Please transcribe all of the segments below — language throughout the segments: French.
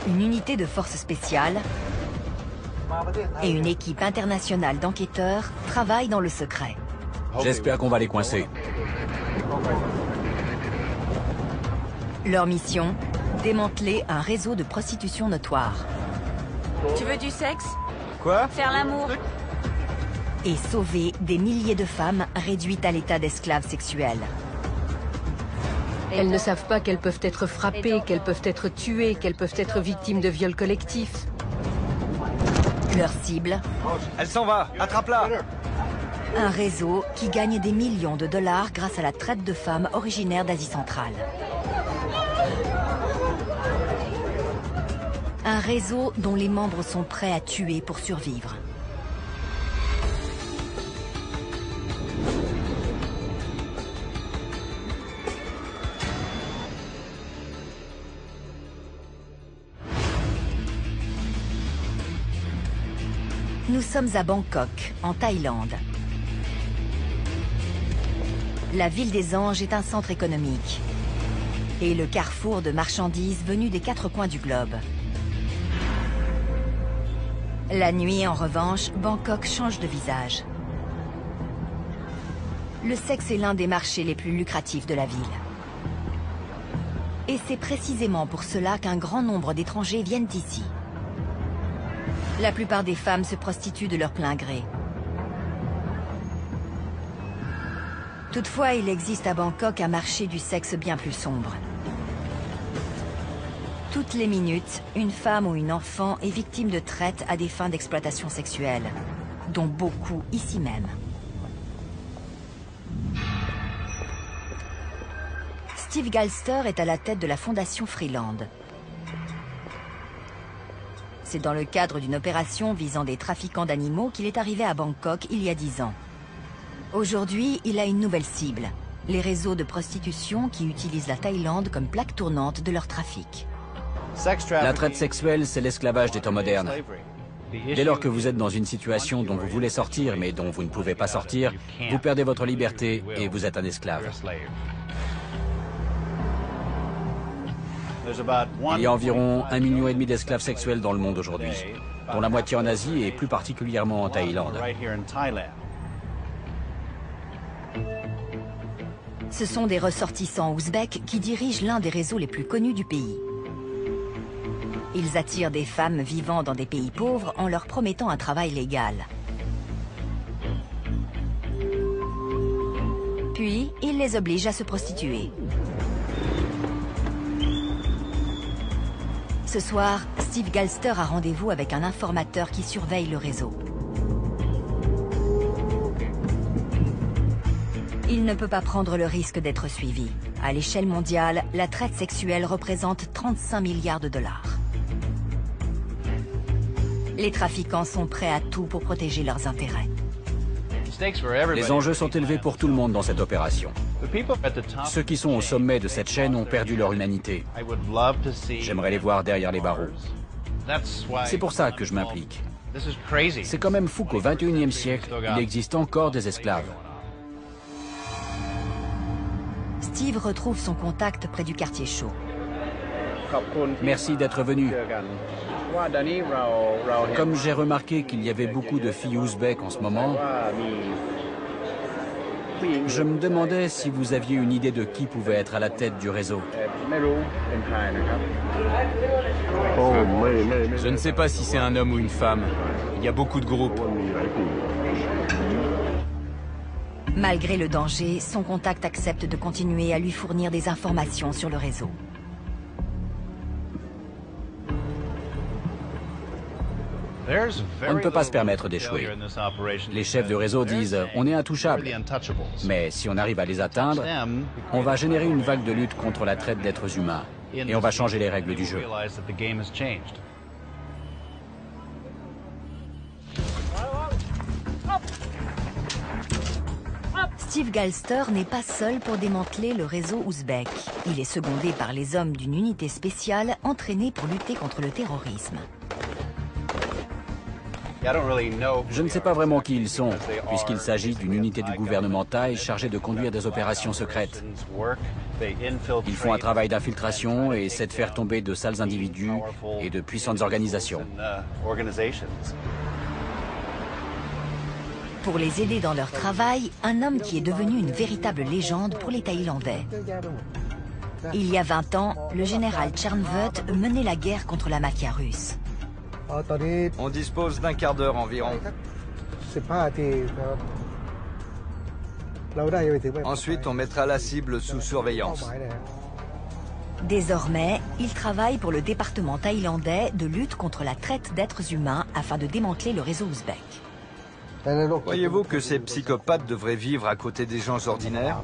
une unité de forces spéciales et une équipe internationale d'enquêteurs travaillent dans le secret. J'espère qu'on va les coincer. Leur mission, démanteler un réseau de prostitution notoire. Tu veux du sexe? Quoi? Faire l'amour? Et sauver des milliers de femmes réduites à l'état d'esclaves sexuels. Elles ne savent pas qu'elles peuvent être frappées, qu'elles peuvent être tuées, qu'elles peuvent être victimes de viols collectifs. Leur cible, Elle s'en va! Attrape-la! un réseau qui gagne des millions de dollars grâce à la traite de femmes originaires d'Asie centrale. Un réseau dont les membres sont prêts à tuer pour survivre. Nous sommes à Bangkok, en Thaïlande. La ville des Anges est un centre économique et le carrefour de marchandises venues des 4 coins du globe. La nuit, en revanche, Bangkok change de visage. Le sexe est l'un des marchés les plus lucratifs de la ville. Et c'est précisément pour cela qu'un grand nombre d'étrangers viennent ici. La plupart des femmes se prostituent de leur plein gré. Toutefois, il existe à Bangkok un marché du sexe bien plus sombre. Toutes les minutes, une femme ou une enfant est victime de traite à des fins d'exploitation sexuelle, dont beaucoup ici même. Steve Galster est à la tête de la fondation Freeland. C'est dans le cadre d'une opération visant des trafiquants d'animaux qu'il est arrivé à Bangkok il y a 10 ans. Aujourd'hui, il a une nouvelle cible, les réseaux de prostitution qui utilisent la Thaïlande comme plaque tournante de leur trafic. La traite sexuelle, c'est l'esclavage des temps modernes. Dès lors que vous êtes dans une situation dont vous voulez sortir, mais dont vous ne pouvez pas sortir, vous perdez votre liberté et vous êtes un esclave. Il y a environ 1,5 million d'esclaves sexuels dans le monde aujourd'hui, dont la moitié en Asie et plus particulièrement en Thaïlande. Ce sont des ressortissants ouzbeks qui dirigent l'un des réseaux les plus connus du pays. Ils attirent des femmes vivant dans des pays pauvres en leur promettant un travail légal. Puis, ils les obligent à se prostituer. Ce soir, Steve Galster a rendez-vous avec un informateur qui surveille le réseau. Il ne peut pas prendre le risque d'être suivi. À l'échelle mondiale, la traite sexuelle représente 35 milliards de dollars. Les trafiquants sont prêts à tout pour protéger leurs intérêts. Les enjeux sont élevés pour tout le monde dans cette opération. Ceux qui sont au sommet de cette chaîne ont perdu leur humanité. J'aimerais les voir derrière les barreaux. C'est pour ça que je m'implique. C'est quand même fou qu'au XXIe siècle, il existe encore des esclaves. Steve retrouve son contact près du quartier chaud. Merci d'être venu. Comme j'ai remarqué qu'il y avait beaucoup de filles ouzbèques en ce moment, je me demandais si vous aviez une idée de qui pouvait être à la tête du réseau. Je ne sais pas si c'est un homme ou une femme. Il y a beaucoup de groupes. Malgré le danger, son contact accepte de continuer à lui fournir des informations sur le réseau. On ne peut pas se permettre d'échouer. Les chefs de réseau disent « on est intouchables ». Mais si on arrive à les atteindre, on va générer une vague de lutte contre la traite d'êtres humains. Et on va changer les règles du jeu. Steve Galster n'est pas seul pour démanteler le réseau ouzbek. Il est secondé par les hommes d'une unité spéciale entraînée pour lutter contre le terrorisme. Je ne sais pas vraiment qui ils sont, puisqu'il s'agit d'une unité du gouvernement thaï chargée de conduire des opérations secrètes. Ils font un travail d'infiltration et essaient de faire tomber de sales individus et de puissantes organisations. Pour les aider dans leur travail, un homme qui est devenu une véritable légende pour les Thaïlandais. Il y a 20 ans, le général Charnvut menait la guerre contre la mafia russe. On dispose d'un quart d'heure environ. Ensuite, on mettra la cible sous surveillance. Désormais, il travaille pour le département thaïlandais de lutte contre la traite d'êtres humains afin de démanteler le réseau ouzbek. Croyez-vous que ces psychopathes devraient vivre à côté des gens ordinaires?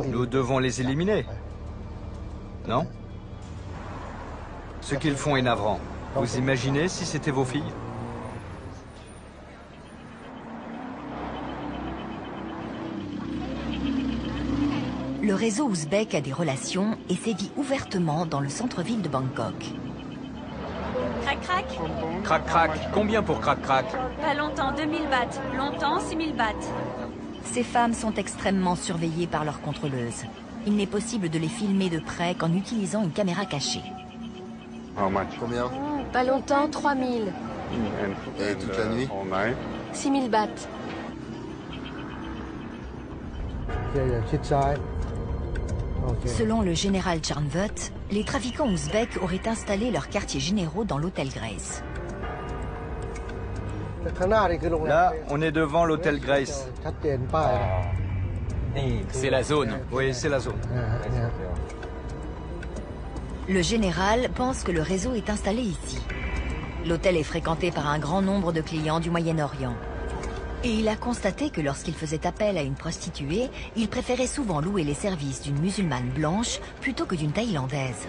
Nous devons les éliminer. Non? Ce qu'ils font est navrant. Vous imaginez si c'était vos filles? Le réseau ouzbek a des relations et sévit ouvertement dans le centre-ville de Bangkok. Crac crac. Crac crac, combien pour crac crac? Pas longtemps 2000 bahts, longtemps 6000 bahts. Ces femmes sont extrêmement surveillées par leurs contrôleuses. Il n'est possible de les filmer de près qu'en utilisant une caméra cachée. Combien? Pas longtemps, 3000. Et toute la nuit? 6000 bahts. Selon le général Charnvut, les trafiquants ouzbeks auraient installé leurs quartiers généraux dans l'hôtel Grace. Là, on est devant l'hôtel Grace. C'est la zone. Oui, c'est la zone. Le général pense que le réseau est installé ici. L'hôtel est fréquenté par un grand nombre de clients du Moyen-Orient. Et il a constaté que lorsqu'il faisait appel à une prostituée, il préférait souvent louer les services d'une musulmane blanche plutôt que d'une thaïlandaise.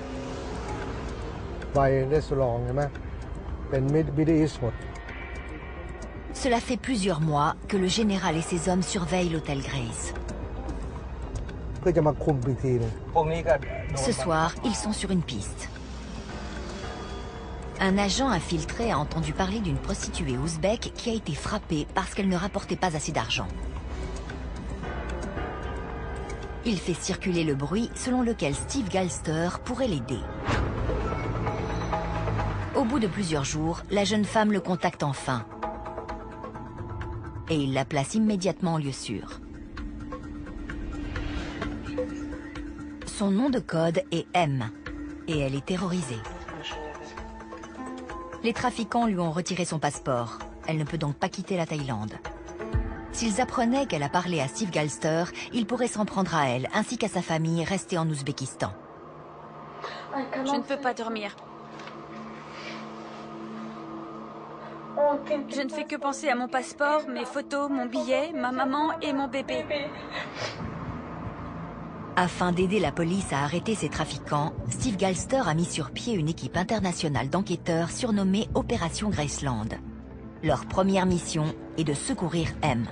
Cela fait plusieurs mois que le général et ses hommes surveillent l'hôtel Grace. Ce soir, ils sont sur une piste. Un agent infiltré a entendu parler d'une prostituée ouzbek qui a été frappée parce qu'elle ne rapportait pas assez d'argent. Il fait circuler le bruit selon lequel Steve Galster pourrait l'aider. Au bout de plusieurs jours, la jeune femme le contacte enfin. Et il la place immédiatement en lieu sûr. Son nom de code est M. Et elle est terrorisée. Les trafiquants lui ont retiré son passeport. Elle ne peut donc pas quitter la Thaïlande. S'ils apprenaient qu'elle a parlé à Steve Galster, ils pourraient s'en prendre à elle, ainsi qu'à sa famille restée en Ouzbékistan. Je ne peux pas dormir. Je ne fais que penser à mon passeport, mes photos, mon billet, ma maman et mon bébé. Afin d'aider la police à arrêter ces trafiquants, Steve Galster a mis sur pied une équipe internationale d'enquêteurs surnommée Opération Graceland. Leur première mission est de secourir M.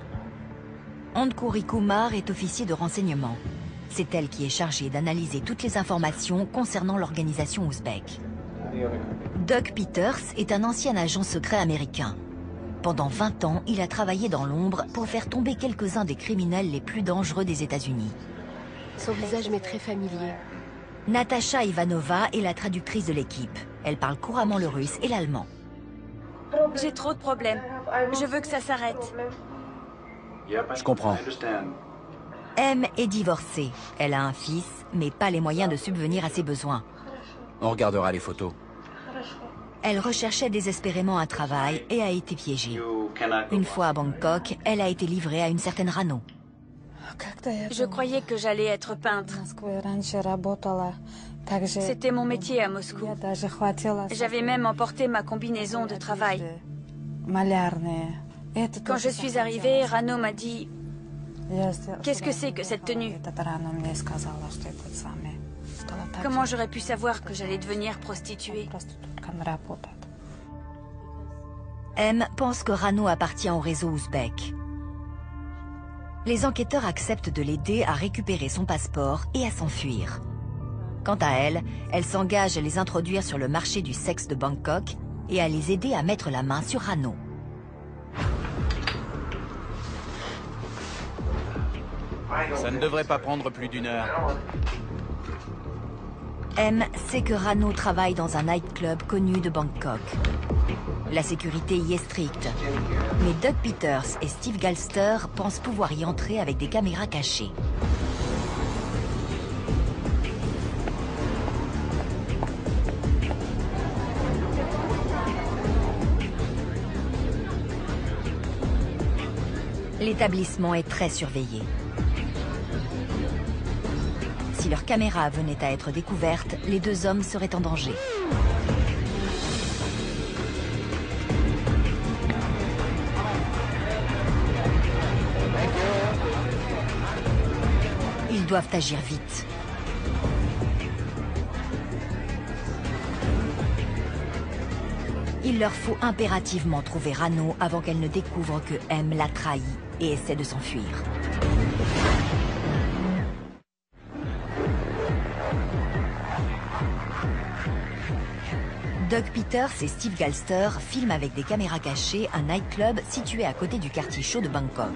Andkouri Kumar est officier de renseignement. C'est elle qui est chargée d'analyser toutes les informations concernant l'organisation ouzbek. Doug Peters est un ancien agent secret américain. Pendant 20 ans, il a travaillé dans l'ombre pour faire tomber quelques-uns des criminels les plus dangereux des États-Unis. Son visage m'est très familier. Natasha Ivanova est la traductrice de l'équipe. Elle parle couramment le russe et l'allemand. J'ai trop de problèmes. Je veux que ça s'arrête. Je comprends. M est divorcée. Elle a un fils, mais pas les moyens de subvenir à ses besoins. On regardera les photos. Elle recherchait désespérément un travail et a été piégée. Une fois à Bangkok, elle a été livrée à une certaine Rano. Je croyais que j'allais être peintre. C'était mon métier à Moscou. J'avais même emporté ma combinaison de travail. Quand je suis arrivée, Rano m'a dit « Qu'est-ce que c'est que cette tenue ?» Comment j'aurais pu savoir que j'allais devenir prostituée? M pense que Rano appartient au réseau ouzbek. Les enquêteurs acceptent de l'aider à récupérer son passeport et à s'enfuir. Quant à elle, elle s'engage à les introduire sur le marché du sexe de Bangkok et à les aider à mettre la main sur Rano. Ça ne devrait pas prendre plus d'1 heure. M sait que Rano travaille dans un nightclub connu de Bangkok. La sécurité y est stricte. Mais Doug Peters et Steve Galster pensent pouvoir y entrer avec des caméras cachées. L'établissement est très surveillé. Si leur caméra venait à être découverte, les deux hommes seraient en danger. Ils doivent agir vite. Il leur faut impérativement trouver Rano avant qu'elle ne découvre que M l'a trahi et essaie de s'enfuir. Doug Peters et Steve Galster filment avec des caméras cachées un nightclub situé à côté du quartier chaud de Bangkok.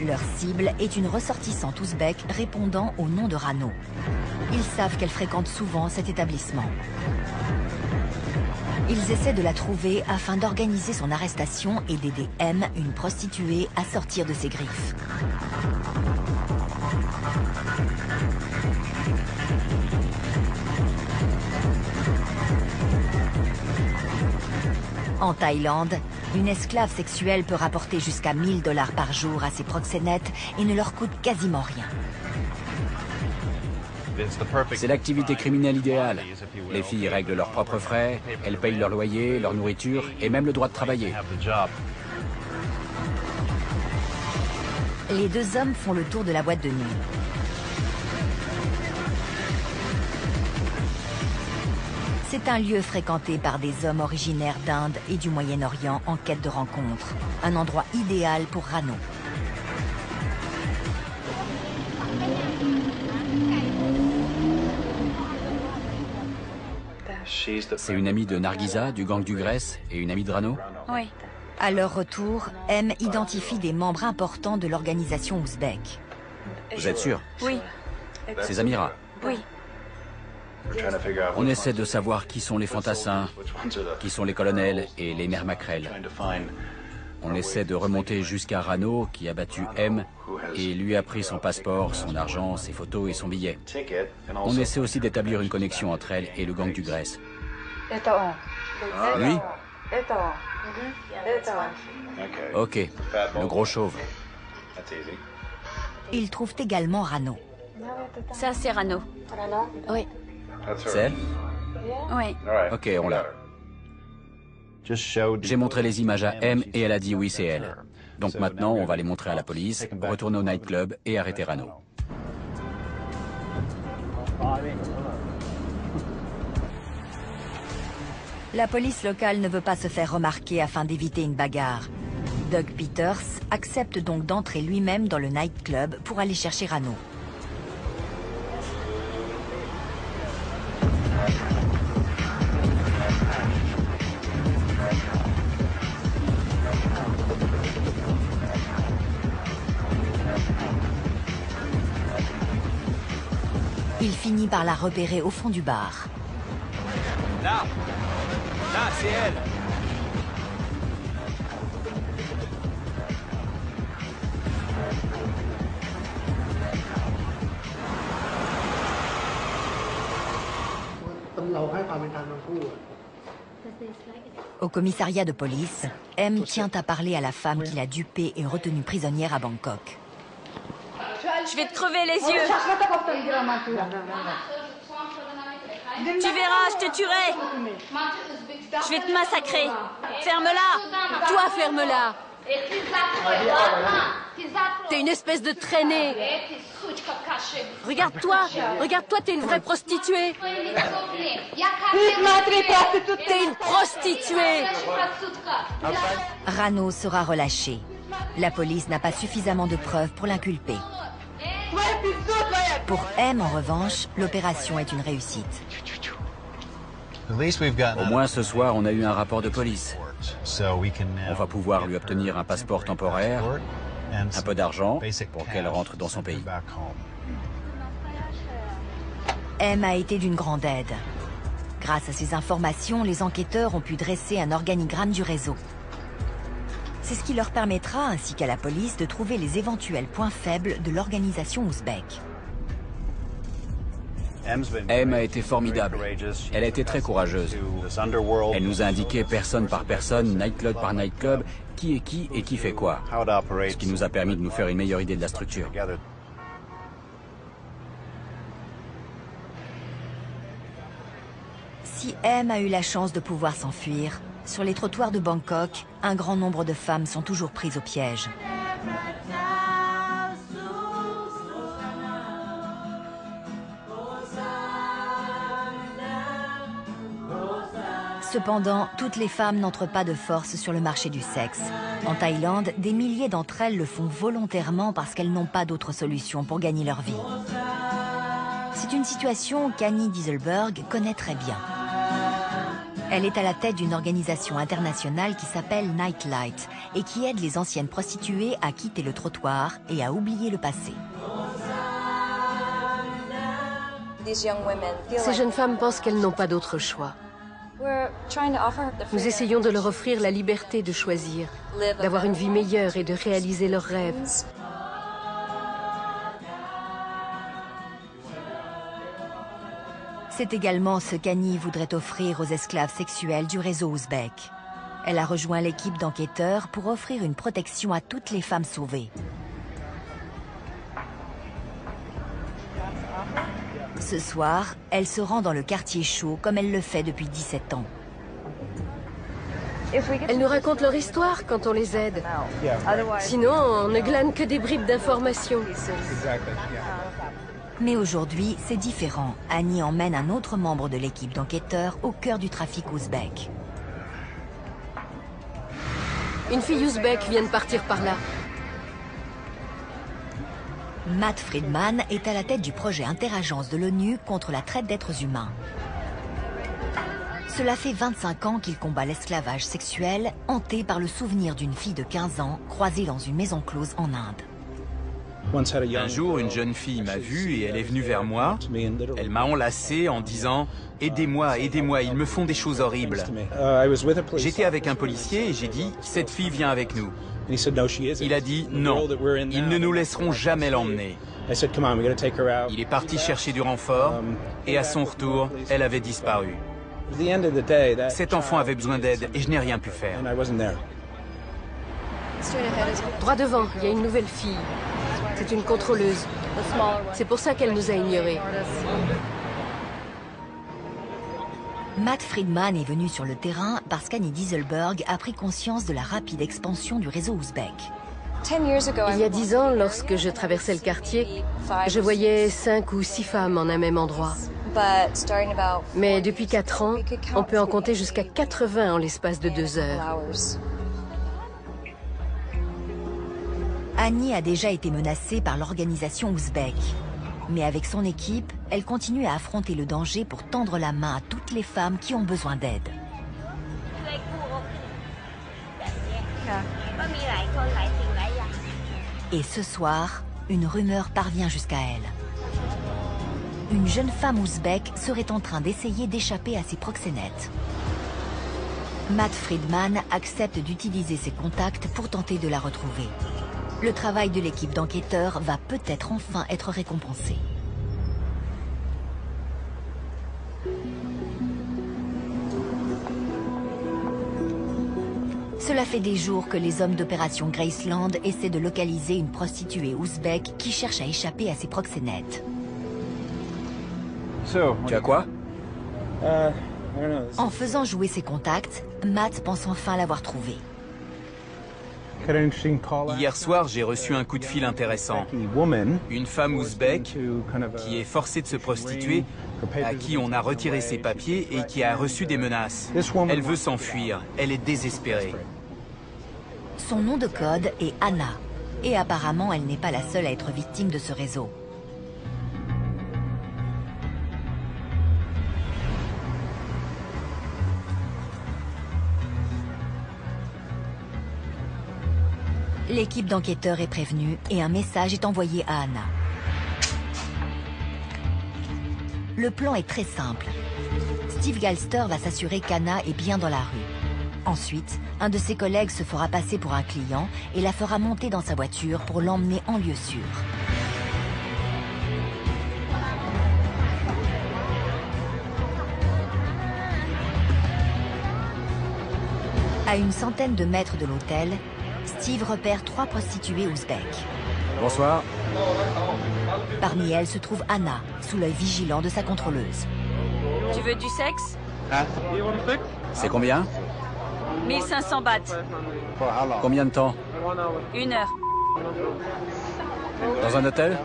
Leur cible est une ressortissante ouzbèque répondant au nom de Rano. Ils savent qu'elle fréquente souvent cet établissement. Ils essaient de la trouver afin d'organiser son arrestation et d'aider M, une prostituée, à sortir de ses griffes. En Thaïlande, une esclave sexuelle peut rapporter jusqu'à 1 000 $ par jour à ses proxénètes et ne leur coûte quasiment rien. C'est l'activité criminelle idéale. Les filles règlent leurs propres frais, elles payent leur loyer, leur nourriture et même le droit de travailler. Les deux hommes font le tour de la boîte de nuit. C'est un lieu fréquenté par des hommes originaires d'Inde et du Moyen-Orient en quête de rencontres. Un endroit idéal pour Rano. C'est une amie de Nargiza, du gang du Grèce, et une amie de Rano? Oui. À leur retour, M identifie des membres importants de l'organisation ouzbèque. Vous êtes sûr? Oui. C'est Zamira. Oui. On essaie de savoir qui sont les fantassins, qui sont les colonels et les mères maquerelles. On essaie de remonter jusqu'à Rano, qui a battu M, et lui a pris son passeport, son argent, ses photos et son billet. On essaie aussi d'établir une connexion entre elle et le gang du Grèce. Lui? Ok, le gros chauve. Ils trouvent également Rano. Ça, c'est Rano. Oui. C'est elle? Oui. Ok, on l'a. J'ai montré les images à M et elle a dit oui, c'est elle. Donc maintenant, on va les montrer à la police, retourner au nightclub et arrêter Rano. La police locale ne veut pas se faire remarquer afin d'éviter une bagarre. Doug Peters accepte donc d'entrer lui-même dans le nightclub pour aller chercher Rano. Il finit par la repérer au fond du bar. Là! Là, c'est elle! Au commissariat de police, M tient à parler à la femme qu'il a dupée et retenue prisonnière à Bangkok. Je vais te crever les yeux. Tu verras, je te tuerai. Je vais te massacrer. Ferme-la. Toi, ferme-la. T'es une espèce de traînée. Regarde-toi, t'es une vraie prostituée. T'es une prostituée. Rano sera relâché. La police n'a pas suffisamment de preuves pour l'inculper. Pour M, en revanche, l'opération est une réussite. Au moins ce soir, on a eu un rapport de police. On va pouvoir lui obtenir un passeport temporaire, un peu d'argent pour qu'elle rentre dans son pays. M a été d'une grande aide. Grâce à ces informations, les enquêteurs ont pu dresser un organigramme du réseau. C'est ce qui leur permettra, ainsi qu'à la police, de trouver les éventuels points faibles de l'organisation ouzbek. M a été formidable. Elle a été très courageuse. Elle nous a indiqué personne par personne, nightclub par nightclub, qui est qui et qui fait quoi. Ce qui nous a permis de nous faire une meilleure idée de la structure. Si M a eu la chance de pouvoir s'enfuir, sur les trottoirs de Bangkok, un grand nombre de femmes sont toujours prises au piège. Cependant, toutes les femmes n'entrent pas de force sur le marché du sexe. En Thaïlande, des milliers d'entre elles le font volontairement parce qu'elles n'ont pas d'autre solution pour gagner leur vie. C'est une situation qu'Annie Dieselberg connaît très bien. Elle est à la tête d'une organisation internationale qui s'appelle Nightlight et qui aide les anciennes prostituées à quitter le trottoir et à oublier le passé. Ces jeunes femmes pensent qu'elles n'ont pas d'autre choix. Nous essayons de leur offrir la liberté de choisir, d'avoir une vie meilleure et de réaliser leurs rêves. C'est également ce qu'Annie voudrait offrir aux esclaves sexuels du réseau ouzbek. Elle a rejoint l'équipe d'enquêteurs pour offrir une protection à toutes les femmes sauvées. Ce soir, elle se rend dans le quartier chaud comme elle le fait depuis 17 ans. Elles nous racontent leur histoire quand on les aide. Sinon, on ne glane que des bribes d'informations. Mais aujourd'hui, c'est différent. Annie emmène un autre membre de l'équipe d'enquêteurs au cœur du trafic ouzbek. Une fille ouzbek vient de partir par là. Matt Friedman est à la tête du projet Interagence de l'ONU contre la traite d'êtres humains. Cela fait 25 ans qu'il combat l'esclavage sexuel, hanté par le souvenir d'une fille de 15 ans croisée dans une maison close en Inde. Un jour, une jeune fille m'a vu et elle est venue vers moi. Elle m'a enlacé en disant « Aidez-moi, aidez-moi, ils me font des choses horribles. » J'étais avec un policier et j'ai dit « Cette fille vient avec nous. » Il a dit « Non, ils ne nous laisseront jamais l'emmener. » Il est parti chercher du renfort et à son retour, elle avait disparu. Cet enfant avait besoin d'aide et je n'ai rien pu faire. Droit devant, il y a une nouvelle fille. C'est une contrôleuse. C'est pour ça qu'elle nous a ignorés. Matt Friedman est venu sur le terrain parce qu'Annie Dieselberg a pris conscience de la rapide expansion du réseau ouzbek. Il y a 10 ans, lorsque je traversais le quartier, je voyais 5 ou 6 femmes en un même endroit. Mais depuis 4 ans, on peut en compter jusqu'à 80 en l'espace de 2 heures. Annie a déjà été menacée par l'organisation ouzbek. Mais avec son équipe, elle continue à affronter le danger pour tendre la main à toutes les femmes qui ont besoin d'aide. Et ce soir, une rumeur parvient jusqu'à elle. Une jeune femme ouzbek serait en train d'essayer d'échapper à ses proxénètes. Matt Friedman accepte d'utiliser ses contacts pour tenter de la retrouver. Le travail de l'équipe d'enquêteurs va peut-être enfin être récompensé. Cela fait des jours que les hommes d'opération Graceland essaient de localiser une prostituée ouzbek qui cherche à échapper à ses proxénètes. Tu as quoi? En faisant jouer ses contacts, Matt pense enfin l'avoir trouvée. Hier soir, j'ai reçu un coup de fil intéressant. Une femme ouzbek qui est forcée de se prostituer, à qui on a retiré ses papiers et qui a reçu des menaces. Elle veut s'enfuir, elle est désespérée. Son nom de code est Anna, et apparemment elle n'est pas la seule à être victime de ce réseau. L'équipe d'enquêteurs est prévenue et un message est envoyé à Anna. Le plan est très simple. Steve Galster va s'assurer qu'Anna est bien dans la rue. Ensuite, un de ses collègues se fera passer pour un client et la fera monter dans sa voiture pour l'emmener en lieu sûr. À une centaine de mètres de l'hôtel, Steve repère 3 prostituées ouzbèques. Bonsoir. Parmi elles se trouve Anna, sous l'œil vigilant de sa contrôleuse. Tu veux du sexe? C'est combien? 1500 bahts. Combien de temps? 1 heure. Dans un hôtel?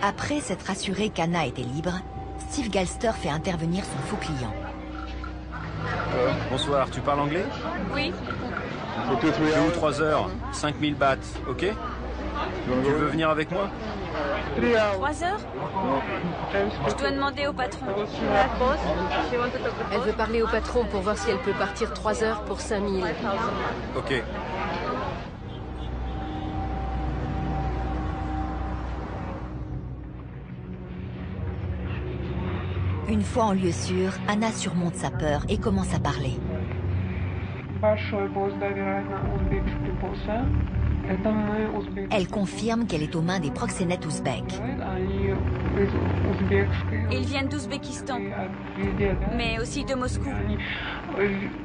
Après s'être assuré qu'Anna était libre, Steve Galster fait intervenir son faux client. Bonsoir, tu parles anglais? Oui. 2 ou 3 heures, 5000 bahts, ok? Tu veux venir avec moi? 3 heures? Je dois demander au patron. Elle veut parler au patron pour voir si elle peut partir 3 heures pour 5000. Ok. Une fois en lieu sûr, Anna surmonte sa peur et commence à parler. Elle confirme qu'elle est aux mains des proxénètes ouzbeks. Ils viennent d'Ouzbékistan, mais aussi de Moscou.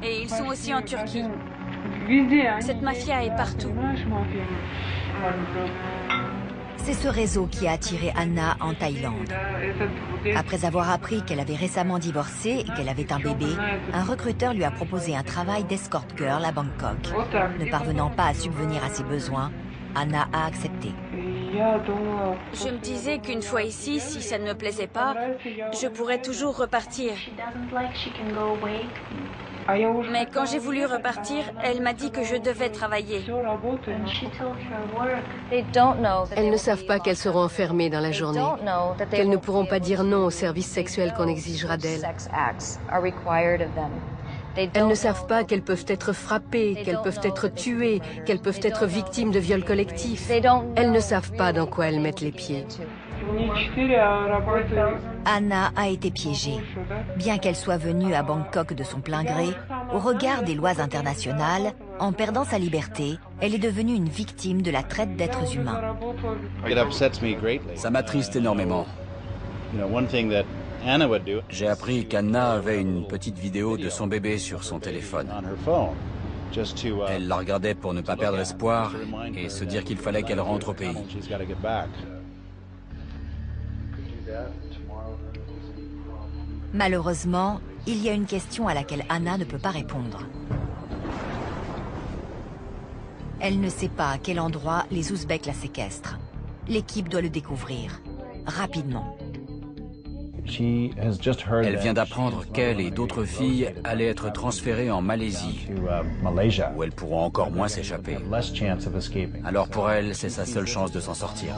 Et ils sont aussi en Turquie. Cette mafia est partout. C'est ce réseau qui a attiré Anna en Thaïlande. Après avoir appris qu'elle avait récemment divorcé et qu'elle avait un bébé, un recruteur lui a proposé un travail d'escort girl à Bangkok. Ne parvenant pas à subvenir à ses besoins, Anna a accepté. Je me disais qu'une fois ici, si ça ne me plaisait pas, je pourrais toujours repartir. Mais quand j'ai voulu repartir, elle m'a dit que je devais travailler. Elles ne savent pas qu'elles seront enfermées dans la journée, qu'elles ne pourront pas dire non aux services sexuels qu'on exigera d'elles. Elles ne savent pas qu'elles peuvent être frappées, qu'elles peuvent être tuées, qu'elles peuvent être victimes de viols collectifs. Elles ne savent pas dans quoi elles mettent les pieds. Anna a été piégée. Bien qu'elle soit venue à Bangkok de son plein gré, au regard des lois internationales, en perdant sa liberté, elle est devenue une victime de la traite d'êtres humains. Ça m'attriste énormément. J'ai appris qu'Anna avait une petite vidéo de son bébé sur son téléphone. Elle la regardait pour ne pas perdre espoir et se dire qu'il fallait qu'elle rentre au pays. Malheureusement, il y a une question à laquelle Anna ne peut pas répondre. Elle ne sait pas à quel endroit les Ouzbeks la séquestrent. L'équipe doit le découvrir, rapidement. Elle vient d'apprendre qu'elle et d'autres filles allaient être transférées en Malaisie, où elles pourront encore moins s'échapper. Alors pour elle, c'est sa seule chance de s'en sortir.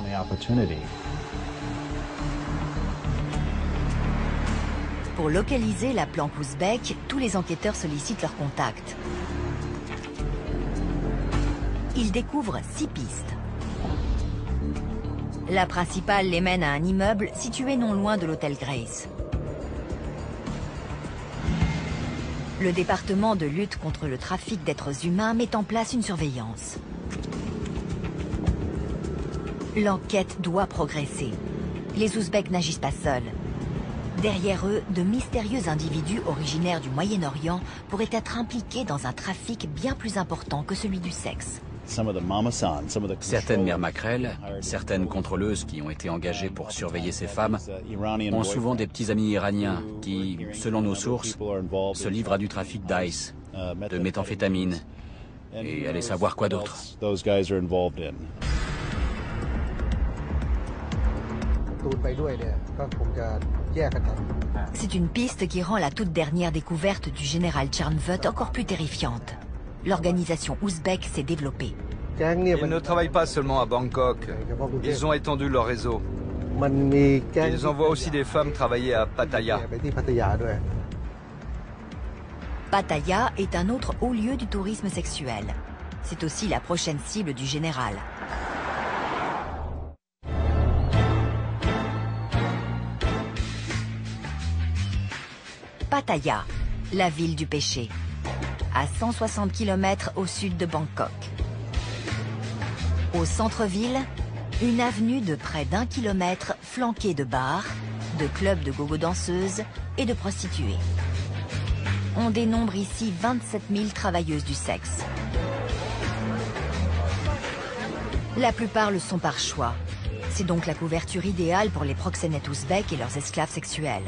Pour localiser la planque ouzbèque, tous les enquêteurs sollicitent leurs contacts. Ils découvrent 6 pistes. La principale les mène à un immeuble situé non loin de l'hôtel Grace. Le département de lutte contre le trafic d'êtres humains met en place une surveillance. L'enquête doit progresser. Les Ouzbeks n'agissent pas seuls. Derrière eux, de mystérieux individus originaires du Moyen-Orient pourraient être impliqués dans un trafic bien plus important que celui du sexe. Certaines mères maquerelles, certaines contrôleuses qui ont été engagées pour surveiller ces femmes, ont souvent des petits amis iraniens qui, selon nos sources, se livrent à du trafic d'ice, de méthamphétamine, et allez savoir quoi d'autre. C'est une piste qui rend la toute dernière découverte du général Tchernvut encore plus terrifiante. L'organisation ouzbèque s'est développée. Ils ne travaillent pas seulement à Bangkok. Ils ont étendu leur réseau. Ils envoient aussi des femmes travailler à Pattaya. Pattaya est un autre haut lieu du tourisme sexuel. C'est aussi la prochaine cible du général. Pattaya, la ville du péché, à 160 km au sud de Bangkok. Au centre-ville, une avenue de près d'1 kilomètre flanquée de bars, de clubs de gogo danseuses et de prostituées. On dénombre ici 27 000 travailleuses du sexe. La plupart le sont par choix. C'est donc la couverture idéale pour les proxénètes ouzbeks et leurs esclaves sexuels.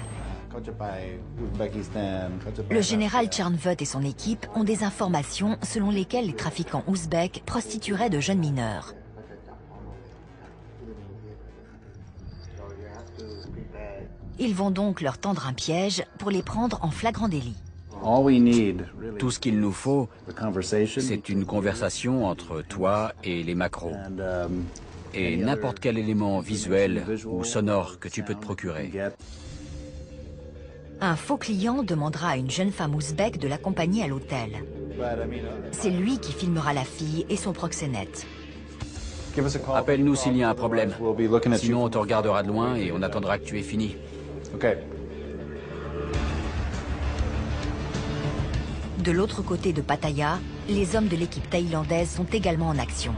Le général Tchernvut et son équipe ont des informations selon lesquelles les trafiquants ouzbeks prostitueraient de jeunes mineurs. Ils vont donc leur tendre un piège pour les prendre en flagrant délit. Tout ce qu'il nous faut, c'est une conversation entre toi et les macros. Et n'importe quel élément visuel ou sonore que tu peux te procurer. Un faux client demandera à une jeune femme ouzbèque de l'accompagner à l'hôtel. C'est lui qui filmera la fille et son proxénète. Appelle-nous s'il y a un problème. Sinon, on te regardera de loin et on attendra que tu aies fini. De l'autre côté de Pattaya, les hommes de l'équipe thaïlandaise sont également en action.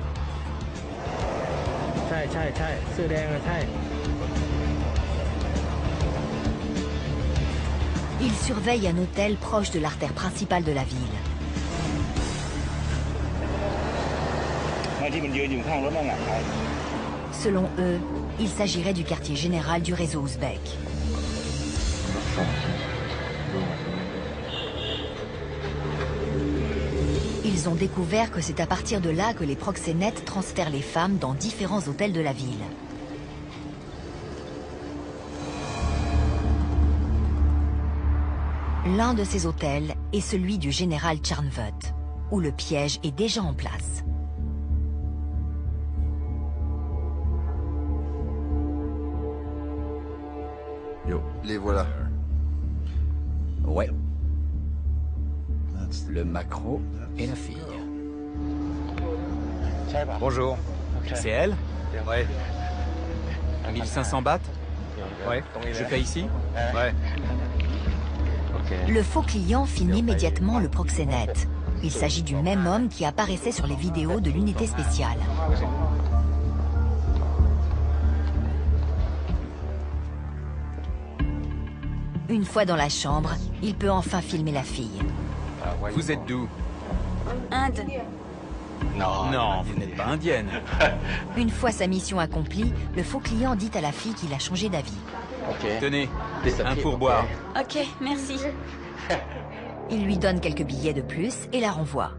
Ils surveillent un hôtel proche de l'artère principale de la ville. Selon eux, il s'agirait du quartier général du réseau ouzbek. Ils ont découvert que c'est à partir de là que les proxénètes transfèrent les femmes dans différents hôtels de la ville. L'un de ces hôtels est celui du général Tchernvut, où le piège est déjà en place. Les voilà. Ouais. Le macro et la fille. Bonjour. C'est elle? Ouais. 1500 bahts? Ouais. Je paye ici? Ouais. Le faux client filme immédiatement le proxénète. Il s'agit du même homme qui apparaissait sur les vidéos de l'unité spéciale. Une fois dans la chambre, il peut enfin filmer la fille. Vous êtes d'où? Inde. Non, vous n'êtes pas indienne. Une fois sa mission accomplie, le faux client dit à la fille qu'il a changé d'avis. Tenez, un pourboire. Ok, merci. Il lui donne quelques billets de plus et la renvoie.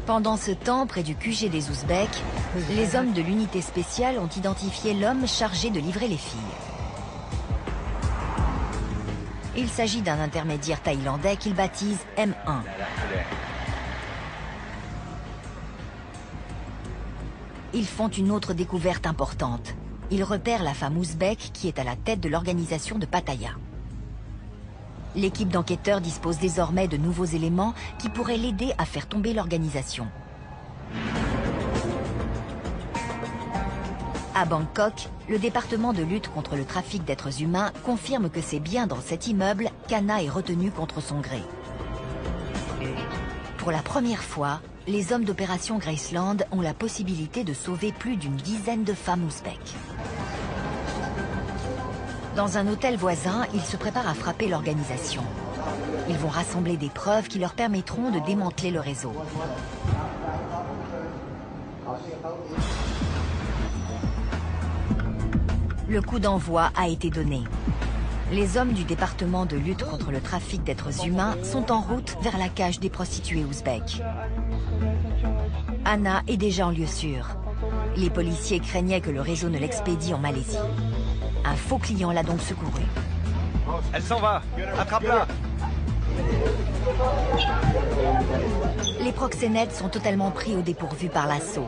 Pendant ce temps, près du QG des Ouzbeks, les hommes de l'unité spéciale ont identifié l'homme chargé de livrer les filles. Il s'agit d'un intermédiaire thaïlandais qu'ils baptisent M1. Ils font une autre découverte importante. Ils repèrent la femme ouzbèque qui est à la tête de l'organisation de Pattaya. L'équipe d'enquêteurs dispose désormais de nouveaux éléments qui pourraient l'aider à faire tomber l'organisation. À Bangkok, le département de lutte contre le trafic d'êtres humains confirme que c'est bien dans cet immeuble qu'Anna est retenue contre son gré. Pour la première fois, les hommes d'opération Graceland ont la possibilité de sauver plus d'une dizaine de femmes ouzbèques. Dans un hôtel voisin, ils se préparent à frapper l'organisation. Ils vont rassembler des preuves qui leur permettront de démanteler le réseau. Le coup d'envoi a été donné. Les hommes du département de lutte contre le trafic d'êtres humains sont en route vers la cage des prostituées ouzbèques. Anna est déjà en lieu sûr. Les policiers craignaient que le réseau ne l'expédie en Malaisie. Un faux client l'a donc secouru. Elle s'en va. Attrape-la. Les proxénètes sont totalement pris au dépourvu par l'assaut.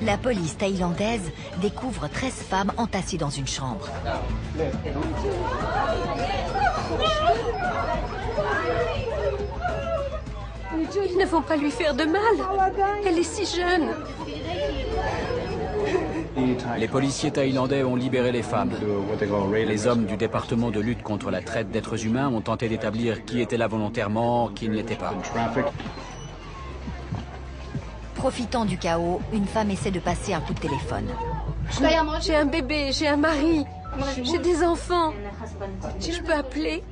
La police thaïlandaise découvre 13 femmes entassées dans une chambre. Ils ne vont pas lui faire de mal. Elle est si jeune. Les policiers thaïlandais ont libéré les femmes. Les hommes du département de lutte contre la traite d'êtres humains ont tenté d'établir qui était là volontairement, qui ne l'était pas. Profitant du chaos, une femme essaie de passer un coup de téléphone. J'ai un bébé, j'ai un mari, j'ai des enfants. Je peux appeler?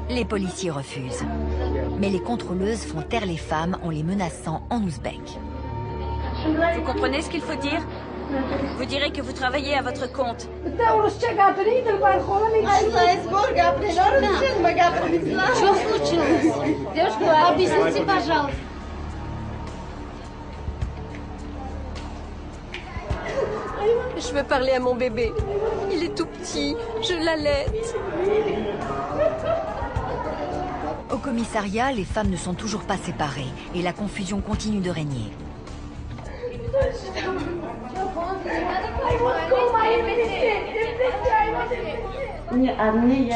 Les policiers refusent. Mais les contrôleuses font taire les femmes en les menaçant en ouzbek. Vous comprenez ce qu'il faut dire? Vous direz que vous travaillez à votre compte. Je veux parler à mon bébé. Il est tout petit, je l'allaite. Au commissariat, les femmes ne sont toujours pas séparées et la confusion continue de régner.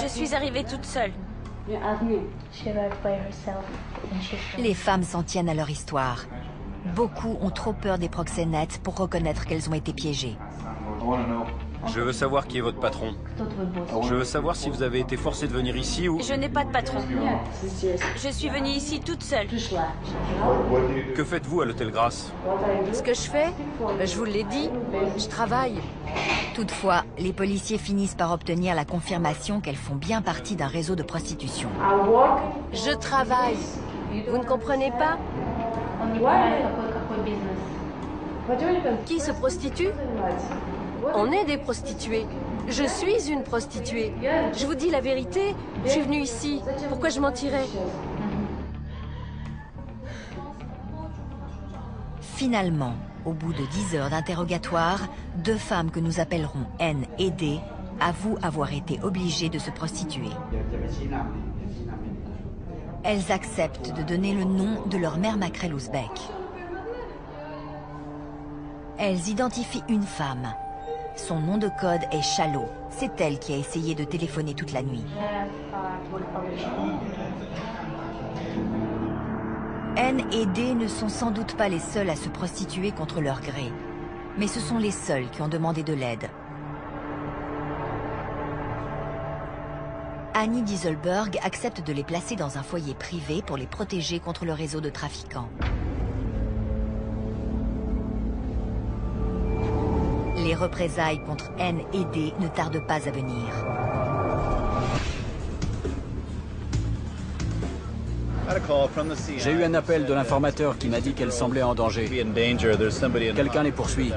Je suis arrivée toute seule. Les femmes s'en tiennent à leur histoire. Beaucoup ont trop peur des proxénètes pour reconnaître qu'elles ont été piégées. Je veux savoir qui est votre patron. Je veux savoir si vous avez été forcé de venir ici ou... Je n'ai pas de patron. Je suis venue ici toute seule. Que faites-vous à l'hôtel Grasse? Ce que je fais, je vous l'ai dit, je travaille. Toutefois, les policiers finissent par obtenir la confirmation qu'elles font bien partie d'un réseau de prostitution. Je travaille. Vous ne comprenez pas? Qui se prostitue? On est des prostituées. Je suis une prostituée. Je vous dis la vérité, je suis venue ici. Pourquoi je mentirais? Finalement, au bout de 10 heures d'interrogatoire, 2 femmes que nous appellerons N et D avouent avoir été obligées de se prostituer. Elles acceptent de donner le nom de leur mère maquerelle ouzbek. Elles identifient une femme. Son nom de code est Chalo. C'est elle qui a essayé de téléphoner toute la nuit. N et D ne sont sans doute pas les seuls à se prostituer contre leur gré. Mais ce sont les seuls qui ont demandé de l'aide. Annie Dieselberg accepte de les placer dans un foyer privé pour les protéger contre le réseau de trafiquants. Les représailles contre N et D ne tardent pas à venir. J'ai eu un appel de l'informateur qui m'a dit qu'elle semblait en danger. Quelqu'un les poursuit.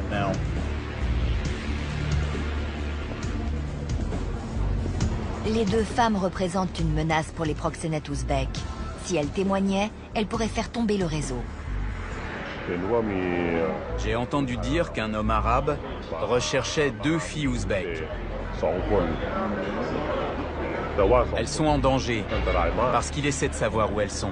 Les 2 femmes représentent une menace pour les proxénètes ouzbeks. Si elles témoignaient, elles pourraient faire tomber le réseau. J'ai entendu dire qu'un homme arabe recherchait 2 filles ouzbèques. Elles sont en danger parce qu'il essaie de savoir où elles sont.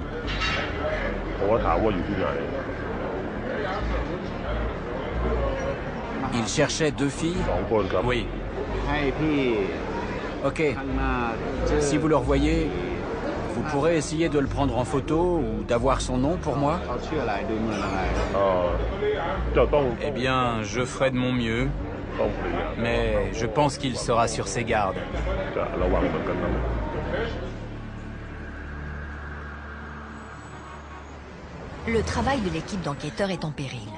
Il cherchait 2 filles? Oui. Ok. Si vous le revoyez, vous pourrez essayer de le prendre en photo ou d'avoir son nom pour moi? Eh bien, je ferai de mon mieux, mais je pense qu'il sera sur ses gardes. Le travail de l'équipe d'enquêteurs est en péril.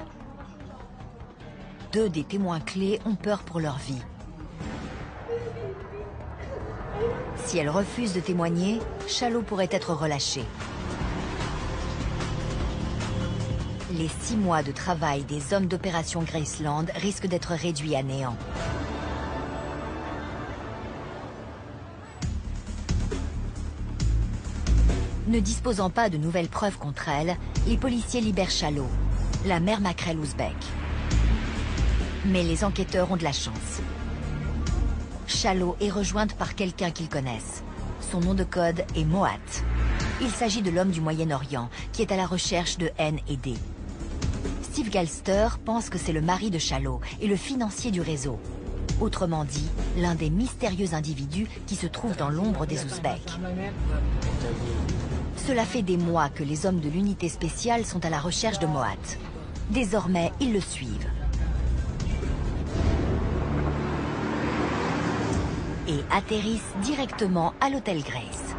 2 des témoins clés ont peur pour leur vie. Si elles refusent de témoigner, Chalo pourrait être relâché. Les 6 mois de travail des hommes d'opération Graceland risquent d'être réduits à néant. Ne disposant pas de nouvelles preuves contre elle, les policiers libèrent Chalo, la mère maquerelle ouzbek. Mais les enquêteurs ont de la chance. Chalo est rejointe par quelqu'un qu'ils connaissent. Son nom de code est Moat. Il s'agit de l'homme du Moyen-Orient, qui est à la recherche de N&D. Steve Galster pense que c'est le mari de Shallow et le financier du réseau. Autrement dit, l'un des mystérieux individus qui se trouvent dans l'ombre des Ouzbeks. Cela fait des mois que les hommes de l'unité spéciale sont à la recherche de Moat. Désormais, ils le suivent. Et atterrissent directement à l'hôtel Grace.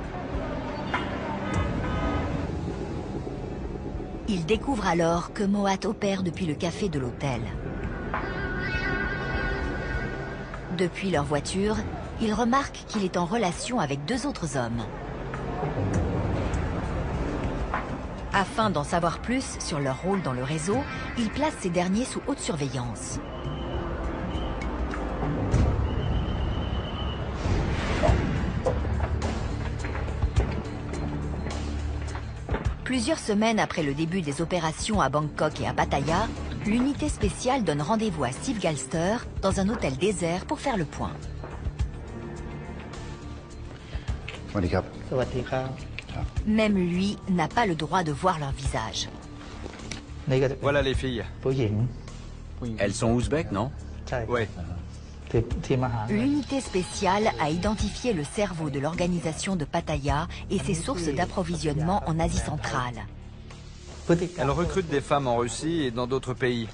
Ils découvrent alors que Moat opère depuis le café de l'hôtel. Depuis leur voiture, ils remarquent qu'il est en relation avec 2 autres hommes. Afin d'en savoir plus sur leur rôle dans le réseau, ils placent ces derniers sous haute surveillance. Plusieurs semaines après le début des opérations à Bangkok et à Pattaya, l'unité spéciale donne rendez-vous à Steve Galster dans un hôtel désert pour faire le point. Même lui n'a pas le droit de voir leur visage. Voilà les filles. Elles sont ouzbèques, non? Ouais. L'unité spéciale a identifié le cerveau de l'organisation de Pattaya et ses sources d'approvisionnement en Asie centrale. Elle recrute des femmes en Russie et dans d'autres pays.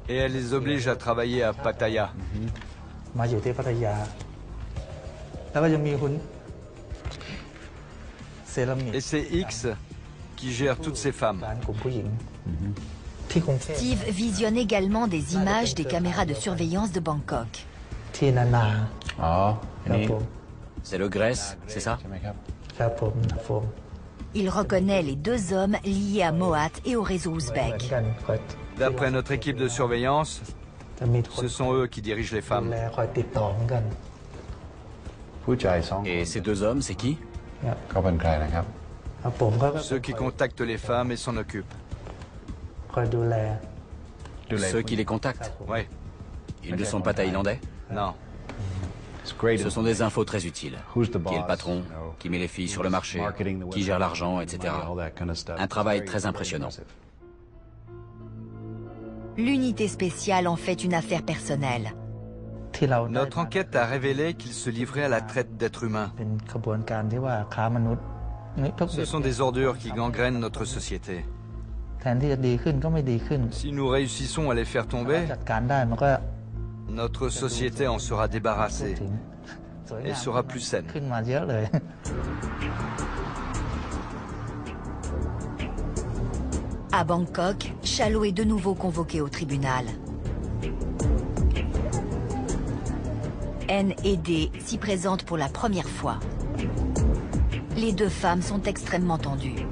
Et elle les oblige à travailler à Pattaya. Et c'est X qui gère toutes ces femmes. Steve visionne également des images des caméras de surveillance de Bangkok. C'est le Grace, c'est ça? Il reconnaît les 2 hommes liés à Moat et au réseau ouzbek. D'après notre équipe de surveillance, ce sont eux qui dirigent les femmes. Et ces 2 hommes, c'est qui? Ceux qui contactent les femmes et s'en occupent. Ceux qui les contactent? Ouais. Ils ne sont pas thaïlandais? Non. Ce sont des infos très utiles. Qui est le patron? Qui met les filles sur le marché? Qui gère l'argent, etc. Un travail très impressionnant. L'unité spéciale en fait une affaire personnelle. Notre enquête a révélé qu'ils se livraient à la traite d'êtres humains. Ce sont des ordures qui gangrènent notre société. Si nous réussissons à les faire tomber, notre société en sera débarrassée et sera plus saine. À Bangkok, Shallow est de nouveau convoqué au tribunal. N&D s'y présente pour la première fois. Les 2 femmes sont extrêmement tendues.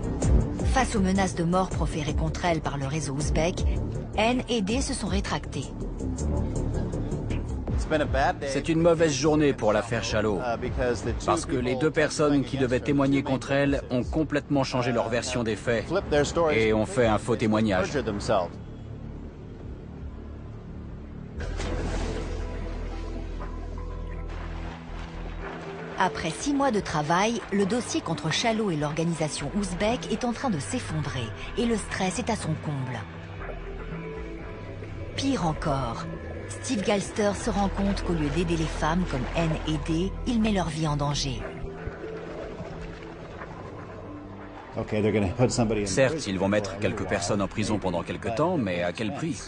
Face aux menaces de mort proférées contre elles par le réseau ouzbek, N&D se sont rétractés. C'est une mauvaise journée pour l'affaire Shallow, parce que les 2 personnes qui devaient témoigner contre elle ont complètement changé leur version des faits et ont fait un faux témoignage. Après 6 mois de travail, le dossier contre Shallow et l'organisation ouzbek est en train de s'effondrer et le stress est à son comble. Pire encore, Steve Galster se rend compte qu'au lieu d'aider les femmes comme N&D, il met leur vie en danger. Certes, ils vont mettre quelques personnes en prison pendant quelque temps, mais à quel prix?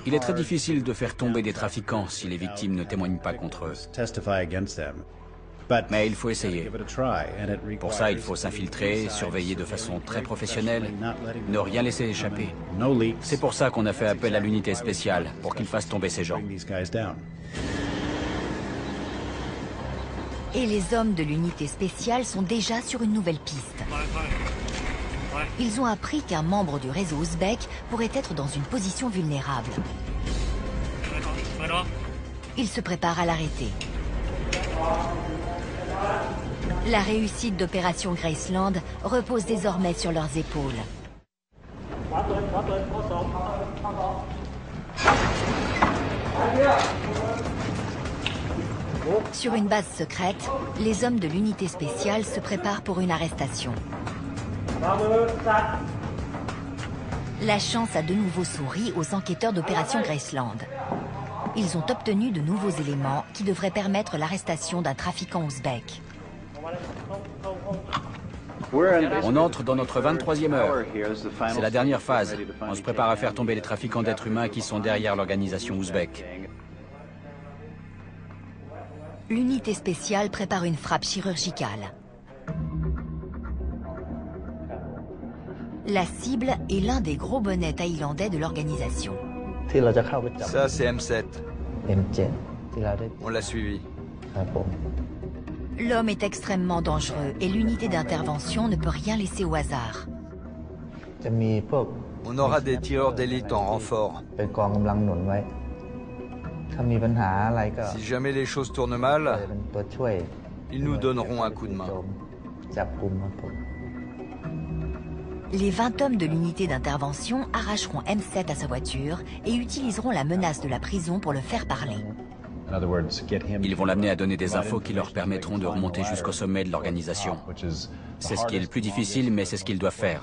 Il est très difficile de faire tomber des trafiquants si les victimes ne témoignent pas contre eux. Mais il faut essayer. Pour ça, il faut s'infiltrer, surveiller de façon très professionnelle, ne rien laisser échapper. C'est pour ça qu'on a fait appel à l'unité spéciale, pour qu'ils fassent tomber ces gens. Et les hommes de l'unité spéciale sont déjà sur une nouvelle piste. Ils ont appris qu'un membre du réseau ouzbek pourrait être dans une position vulnérable. Ils se préparent à l'arrêter. La réussite d'opération Graceland repose désormais sur leurs épaules. Sur une base secrète, les hommes de l'unité spéciale se préparent pour une arrestation. La chance a de nouveau souri aux enquêteurs d'opération Graceland. Ils ont obtenu de nouveaux éléments qui devraient permettre l'arrestation d'un trafiquant ouzbek. On entre dans notre 23e heure. C'est la dernière phase. On se prépare à faire tomber les trafiquants d'êtres humains qui sont derrière l'organisation ouzbek. L'unité spéciale prépare une frappe chirurgicale. La cible est l'un des gros bonnets thaïlandais de l'organisation. Ça, c'est M7. On l'a suivi. L'homme est extrêmement dangereux et l'unité d'intervention ne peut rien laisser au hasard. On aura des tireurs d'élite en renfort. Si jamais les choses tournent mal, ils nous donneront un coup de main. Les 20 hommes de l'unité d'intervention arracheront M7 à sa voiture et utiliseront la menace de la prison pour le faire parler. Ils vont l'amener à donner des infos qui leur permettront de remonter jusqu'au sommet de l'organisation. C'est ce qui est le plus difficile, mais c'est ce qu'ils doivent faire.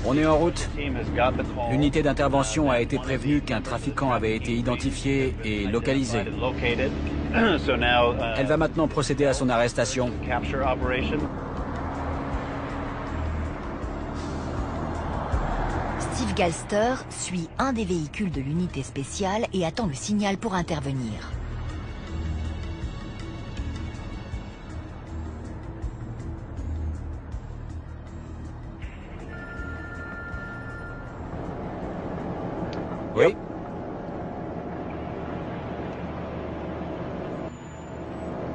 On est en route. L'unité d'intervention a été prévenue qu'un trafiquant avait été identifié et localisé. Elle va maintenant procéder à son arrestation. Steve Galster suit un des véhicules de l'unité spéciale et attend le signal pour intervenir. Oui.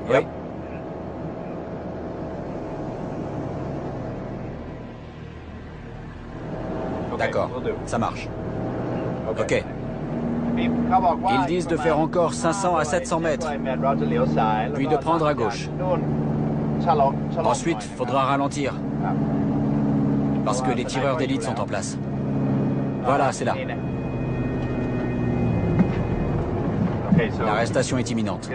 Oui. D'accord, ça marche. Ok. Ils disent de faire encore 500 à 700 mètres, puis de prendre à gauche. Ensuite, faudra ralentir, parce que les tireurs d'élite sont en place. Voilà, c'est là. L'arrestation est imminente.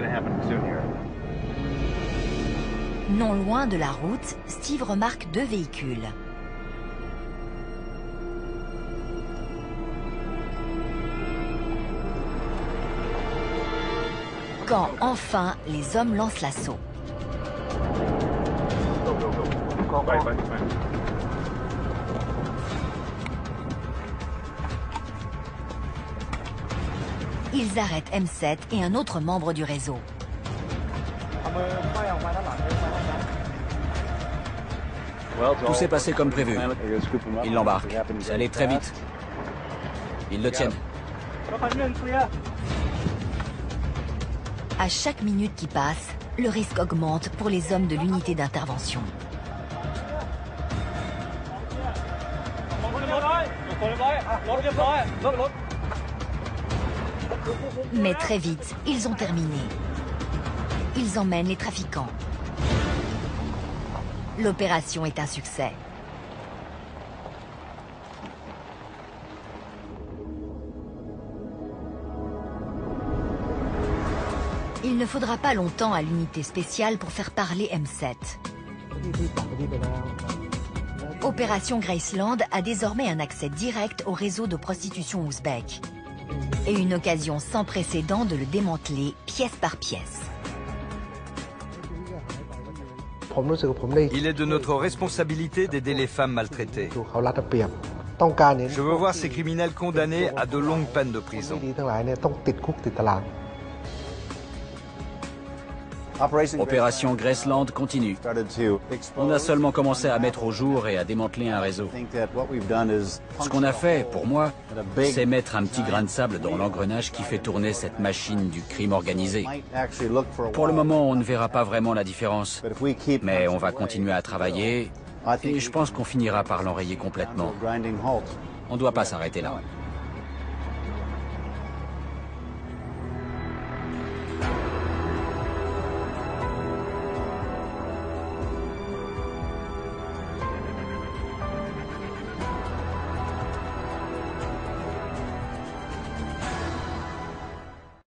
Non loin de la route, Steve remarque 2 véhicules. Quand enfin les hommes lancent l'assaut. Ils arrêtent M7 et un autre membre du réseau. Tout s'est passé comme prévu. Ils l'embarquent. C'est allé très vite. Ils le tiennent. À chaque minute qui passe, le risque augmente pour les hommes de l'unité d'intervention. Mais très vite, ils ont terminé. Ils emmènent les trafiquants. L'opération est un succès. Il ne faudra pas longtemps à l'unité spéciale pour faire parler M7. Opération Graceland a désormais un accès direct au réseau de prostitution ouzbek. Et une occasion sans précédent de le démanteler pièce par pièce. Il est de notre responsabilité d'aider les femmes maltraitées. Je veux voir ces criminels condamnés à de longues peines de prison. Opération Graceland continue. On a seulement commencé à mettre au jour et à démanteler un réseau. Ce qu'on a fait, pour moi, c'est mettre un petit grain de sable dans l'engrenage qui fait tourner cette machine du crime organisé. Pour le moment, on ne verra pas vraiment la différence. Mais on va continuer à travailler et je pense qu'on finira par l'enrayer complètement. On ne doit pas s'arrêter là.